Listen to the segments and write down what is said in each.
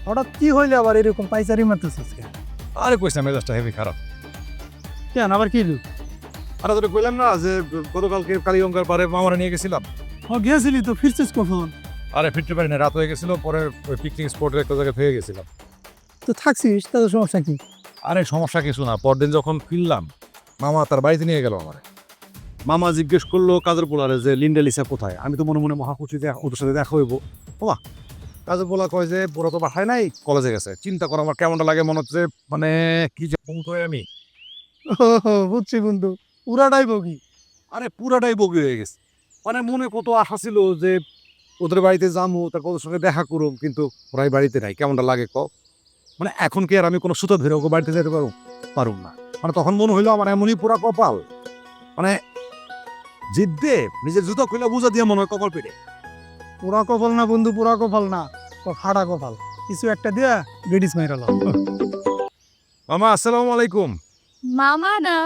হঠাৎ কি হইলে আবার এরকম পাইচারি মারতেছিস কেন? আরে কইস না, মেজাজটা হেভি খারাপ। কেন আবার কি লু? আরে তোকে কইলাম না যে গতকালকে কালীগঙ্গার পারে মামারা নিয়ে গেছিলাম। গিয়েছিলি তো, ফিরছিস কখন? আরে ফিরতে পারি না, রাত হয়ে গেছিল। পরে ওই পিকনিক স্পটের একটা জায়গায় হয়ে গেছিলাম। তো থাকছিস, তাদের সমস্যা কি? আরে সমস্যা কিছু না, পরদিন যখন ফিরলাম মামা তার বাড়িতে নিয়ে গেল আমার। মামা জিজ্ঞেস করলো কাজের পোলারে যে লিন্ডেলিসা কোথায়। আমি তো মনে মনে মহাকুচি ওদের সাথে দেখা হইব। বাবা কাজের পোলা কয় যে ওরা তো বাসায় নাই, কলেজে গেছে। চিন্তা করো আমার কেমনটা লাগে, মনে হচ্ছে মানে কি যে আমি। বুঝছি বন্ধু, পুরাটাই বগি। আরে পুরাটাই বগি হয়ে গেছে। মানে মনে কত আশা ছিল যে ওদের বাড়িতে যাবো, তারপর ওদের সঙ্গে দেখা করুম, কিন্তু ওরাই বাড়িতে নাই। কেমনটা লাগে ক? মানে এখন কি আর আমি কোনো সুতো ধরে ওকে বাড়িতে যেতে পারুম না। মানে তখন মনে হইলো আমার এমনই পুরা কপাল, মানে জিদ্দে নিজের জুতো খুলে বুঝা দিয়ে মনে হয় কপাল পেটে। পুরা কপাল না বন্ধু, পুরা কপাল না, ফাটা কপাল। কিছু একটা দিয়া লেডিস মাইরালো। মামা আসসালামু আলাইকুম। মামা না,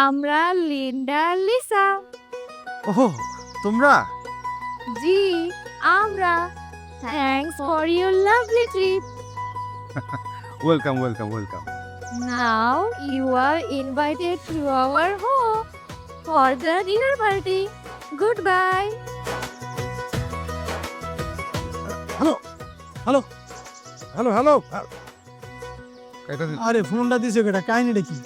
আমরা লিন্ডা লিসা। ওহ তোমরা? জি আমরা। Thanks for your lovely trip. Welcome welcome welcome. Now you are invited to our home for the dinner party. Good bye. Hello hello hello hello. আরে ফোনটা দিছে কেটা, কাহিনীটা কি?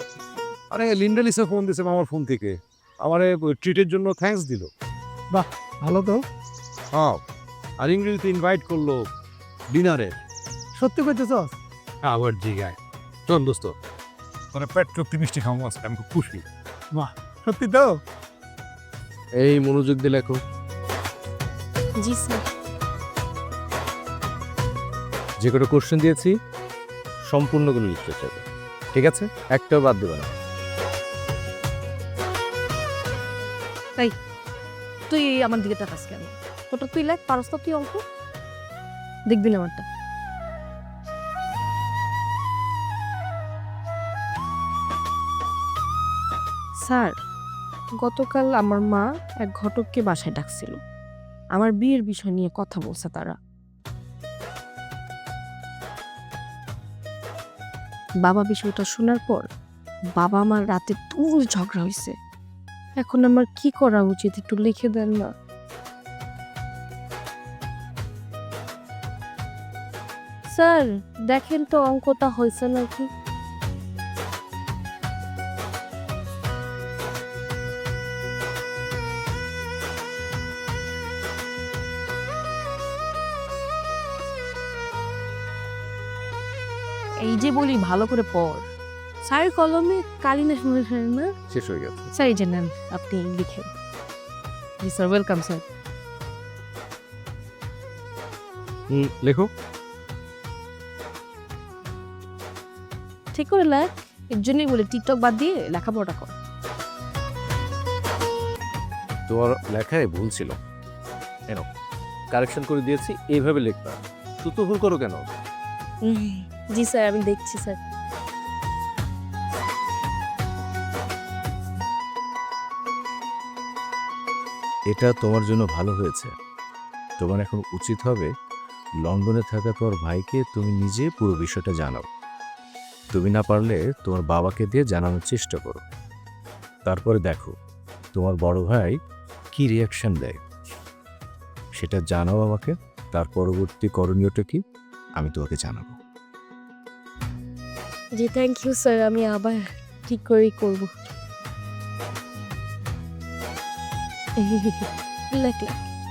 আরে লিন্ডেলিসা ফোন দিছে মামার ফোন থেকে, আমারে ট্রিটের জন্য থ্যাঙ্কস দিল। বাহ, ভালো তো। হ্যাঁ, আর ইংরেজিতে ইনভাইট করলো ডিনারে। সত্যি কইতেছস? আবার জিগায় চল দোস্ত, মানে পেট চুক্তি মিষ্টি খাওয়া আছে, আমি খুব খুশি। বাহ, সত্যি তো। এই মনোযোগ দিয়ে লেখো। জি স্যার। যে কটা কোশ্চেন দিয়েছি সম্পূর্ণগুলো লিখতে চাইবে, ঠিক আছে? একটাও বাদ দেবে না। তুই আমার দিকে তাকাস কেন? তোটা তুই লাগ পারস তো, তুই অঙ্ক দেখবি না আমারটা। স্যার, গতকাল আমার মা এক ঘটককে বাসায় ডাকছিল। আমার বিয়ের বিষয় নিয়ে কথা বলছে তারা। বাবা বিষয়টা শোনার পর বাবা আমার রাতে তুল ঝগড়া হয়েছে। এখন আমার কি করা উচিত একটু লিখে দেন না? স্যার দেখেন তো অঙ্কটা হয়েছে নাকি। এই যে বলি ভালো করে পড়। স্যার কলমে কালি না শুনেছেন না? শেষ হয়ে গেছে। স্যার এই যে নেন, আপনি লিখেন। জি স্যার, ওয়েলকাম স্যার। লেখো। ঠিক করে লেখ, এর জন্যই বলে টিকটক বাদ দিয়ে লেখাপড়া কর। তোমার লেখায় ভুল ছিল, এনো কারেকশন করে দিয়েছি। এইভাবে লিখবা, তুই তো ভুল করো কেন? জি স্যার, আমি দেখছি স্যার। এটা তোমার জন্য ভালো হয়েছে। তোমার এখন উচিত হবে লন্ডনে থাকা তোর ভাইকে তুমি নিজে পুরো বিষয়টা জানাও। তুমি না পারলে তোমার বাবাকে দিয়ে জানানোর চেষ্টা করো। তারপরে দেখো তোমার বড় ভাই কি রিয়াকশন দেয়, সেটা জানাও আমাকে। তার পরবর্তী করণীয়টা কি আমি তোমাকে জানাবো। জি থ্যাংক ইউ স্যার, আমি আবার ঠিক করেই করবো। লেখ লেখ।